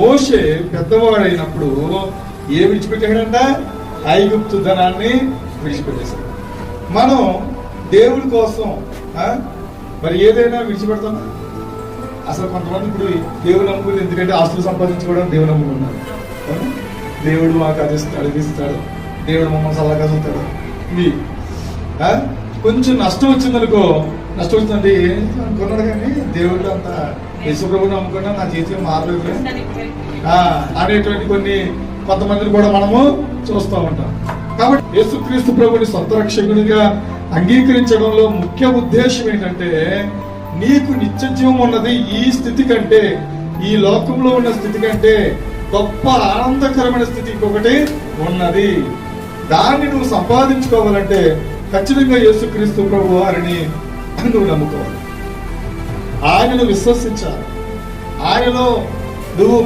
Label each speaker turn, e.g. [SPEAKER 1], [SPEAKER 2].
[SPEAKER 1] మోషే పెద్దవాడైనప్పుడు విడిచిపెట్టాడంట? ఐగుప్తు ధనాన్ని విడిచిపెట్టేశాడు. మనం దేవుడి కోసం మరి ఏదైనా విడిచిపెడతామా? అసలు కొంతమంది ఇప్పుడు దేవుడు నమ్ముకుని, ఎందుకంటే ఆస్తులు సంపాదించుకోవడం దేవుడు నమ్ముకున్నారు. దేవుడు మాకు అది ఇస్తాడు, ఇది ఇస్తాడు, దేవుడు మమ్మల్ని సల్లగా చూస్తాడు. ఇది కొంచెం నష్టం వచ్చిందనుకో, నష్టం వచ్చిందంటే అనుకున్నాడు, కానీ దేవుడు అంత యేసుప్రభుని నమ్ముకున్నా నా జీవితం మారలేదు అనేటువంటి కొంతమందిని కూడా మనము చూస్తూ ఉంటాం. కాబట్టి యేసుక్రీస్తు ప్రభుని సొంత రక్షకునిగా అంగీకరించడంలో ముఖ్య ఉద్దేశం ఏంటంటే, నీకు నిత్య జీవం ఉన్నది ఈ స్థితి కంటే, ఈ లోకంలో ఉన్న స్థితి కంటే గొప్ప ఆనందకరమైన స్థితి ఇంకొకటి ఉన్నది. దాన్ని నువ్వు సంపాదించుకోవాలంటే ఖచ్చితంగా యేసుక్రీస్తు ప్రభు వారిని నువ్వు నమ్ముకోవాలి, ఆయనను విశ్వసించాలి, ఆయనలో నువ్వు